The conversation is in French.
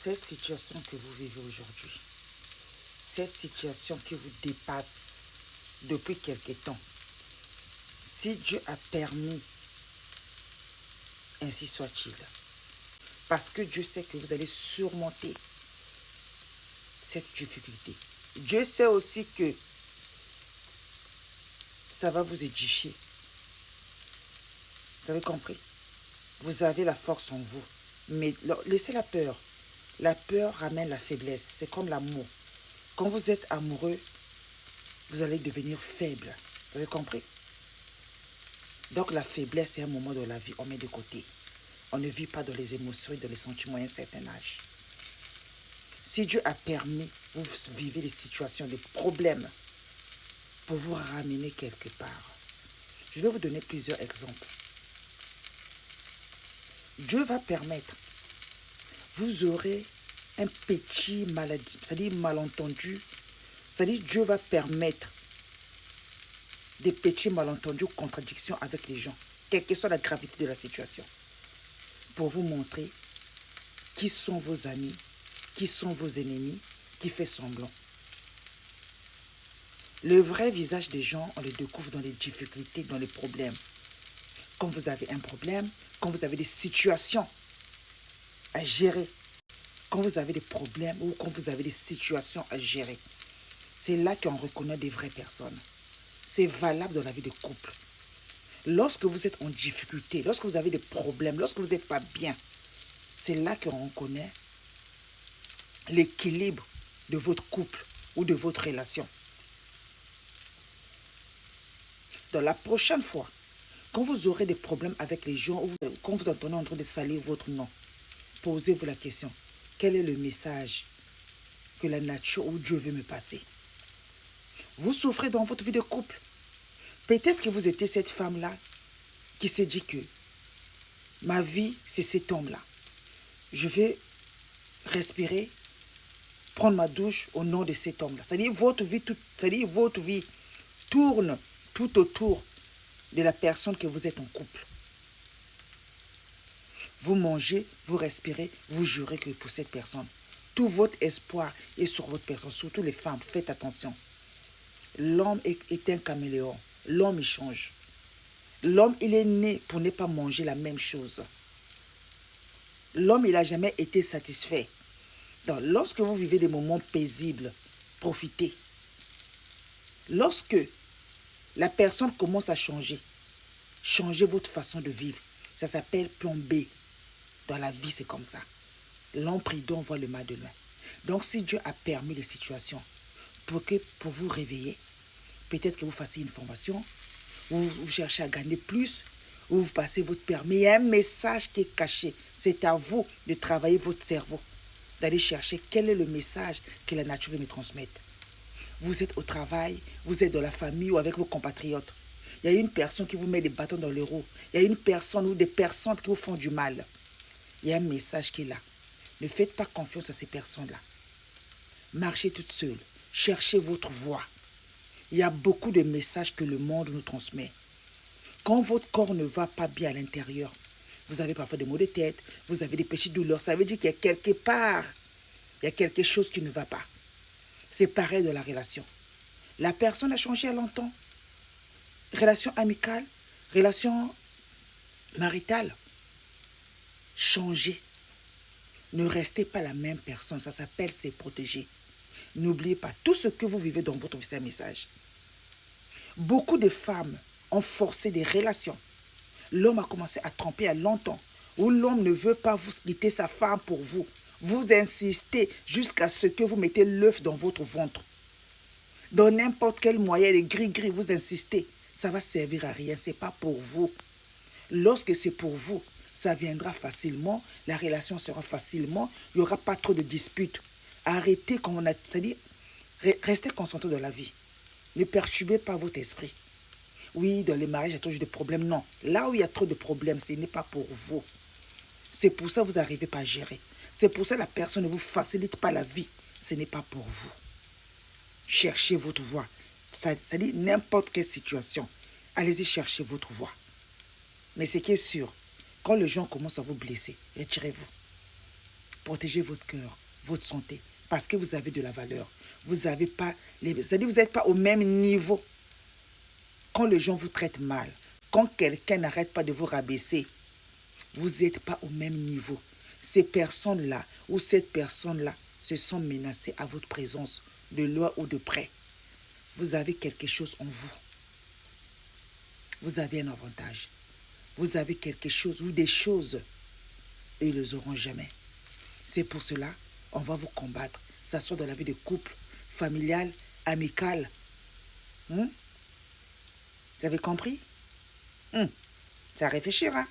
Cette situation que vous vivez aujourd'hui, cette situation qui vous dépasse depuis quelque temps, si Dieu a permis, ainsi soit-il. Parce que Dieu sait que vous allez surmonter cette difficulté. Dieu sait aussi que ça va vous édifier. Vous avez compris? Vous avez la force en vous. Mais laissez la peur. La peur ramène la faiblesse. C'est comme l'amour. Quand vous êtes amoureux, vous allez devenir faible. Vous avez compris? Donc la faiblesse, c'est un moment de la vie. On met de côté. On ne vit pas dans les émotions et dans les sentiments à un certain âge. Si Dieu a permis, vous vivez des situations, des problèmes pour vous ramener quelque part. Je vais vous donner plusieurs exemples. Dieu va permettre, vous aurez un petit maladie, c'est-à-dire malentendu, c'est-à-dire Dieu va permettre des petits malentendus, contradictions avec les gens, quelle que soit la gravité de la situation, pour vous montrer qui sont vos amis, qui sont vos ennemis, qui fait semblant. Le vrai visage des gens, on le découvre dans les difficultés, dans les problèmes. Quand vous avez un problème, quand vous avez des situations à gérer, quand vous avez des problèmes ou quand vous avez des situations à gérer, c'est là qu'on reconnaît des vraies personnes. C'est valable dans la vie de couple. Lorsque vous êtes en difficulté, lorsque vous avez des problèmes, lorsque vous n'êtes pas bien, c'est là qu'on reconnaît l'équilibre de votre couple ou de votre relation. Dans la prochaine fois, quand vous aurez des problèmes avec les gens, ou quand vous entendez en train de salir votre nom, posez-vous la question, quel est le message que la nature ou Dieu veut me passer? Vous souffrez dans votre vie de couple. Peut-être que vous étiez cette femme-là qui s'est dit que ma vie, c'est cet homme-là. Je vais respirer, prendre ma douche au nom de cet homme-là. C'est-à-dire votre vie tourne tout autour de la personne que vous êtes en couple. Vous mangez, vous respirez, vous jurez que pour cette personne. Tout votre espoir est sur votre personne, surtout les femmes. Faites attention. L'homme est un caméléon. L'homme, il change. L'homme, il est né pour ne pas manger la même chose. L'homme, il n'a jamais été satisfait. Donc, lorsque vous vivez des moments paisibles, profitez. Lorsque la personne commence à changer, changez votre façon de vivre. Ça s'appelle plan B. Dans la vie, c'est comme ça. L'homme prudent voit le mal de loin. Donc, si Dieu a permis les situations pour vous réveiller, peut-être que vous fassiez une formation, vous cherchez à gagner plus, ou vous passez votre permis. Il y a un message qui est caché. C'est à vous de travailler votre cerveau, d'aller chercher quel est le message que la nature veut me transmettre. Vous êtes au travail, vous êtes dans la famille ou avec vos compatriotes. Il y a une personne qui vous met des bâtons dans les roues. Il y a une personne ou des personnes qui vous font du mal. Il y a un message qui est là. Ne faites pas confiance à ces personnes-là. Marchez toute seule. Cherchez votre voie. Il y a beaucoup de messages que le monde nous transmet. Quand votre corps ne va pas bien à l'intérieur, vous avez parfois des maux de tête, vous avez des petites douleurs. Ça veut dire qu'il y a quelque part, il y a quelque chose qui ne va pas. C'est pareil de la relation. La personne a changé à longtemps. Relation amicale, relation maritale. Changez. Ne restez pas la même personne. Ça s'appelle se protéger. N'oubliez pas, tout ce que vous vivez dans votre vie, c'est un message. Beaucoup de femmes ont forcé des relations. L'homme a commencé à tromper à longtemps. Ou l'homme ne veut pas vous quitter sa femme pour vous. Vous insistez jusqu'à ce que vous mettez l'œuf dans votre ventre. Dans n'importe quel moyen, les gris-gris, vous insistez. Ça va servir à rien, ce n'est pas pour vous. Lorsque c'est pour vous, ça viendra facilement, la relation sera facilement, il n'y aura pas trop de disputes. Arrêtez, comme on a, c'est-à-dire, restez concentrés dans la vie. Ne perturbez pas votre esprit. Oui, dans les mariages, il y a toujours des problèmes. Non, là où il y a trop de problèmes, ce n'est pas pour vous. C'est pour ça que vous n'arrivez pas à gérer. C'est pour ça que la personne ne vous facilite pas la vie. Ce n'est pas pour vous. Cherchez votre voie. Ça dit n'importe quelle situation. Allez-y chercher votre voie. Mais ce qui est sûr, quand les gens commencent à vous blesser, retirez-vous. Protégez votre cœur, votre santé, parce que vous avez de la valeur. Vous avez pas, c'est-à-dire vous n'êtes pas au même niveau. Quand les gens vous traitent mal, quand quelqu'un n'arrête pas de vous rabaisser, vous n'êtes pas au même niveau. Ces personnes-là ou cette personne-là se sont menacées à votre présence, de loin ou de près. Vous avez quelque chose en vous. Vous avez un avantage. Vous avez quelque chose ou des choses. Et ils ne les auront jamais. C'est pour cela, on va vous combattre. Ça soit dans la vie de couple, familiale, amicale. Vous avez compris? Ça réfléchira.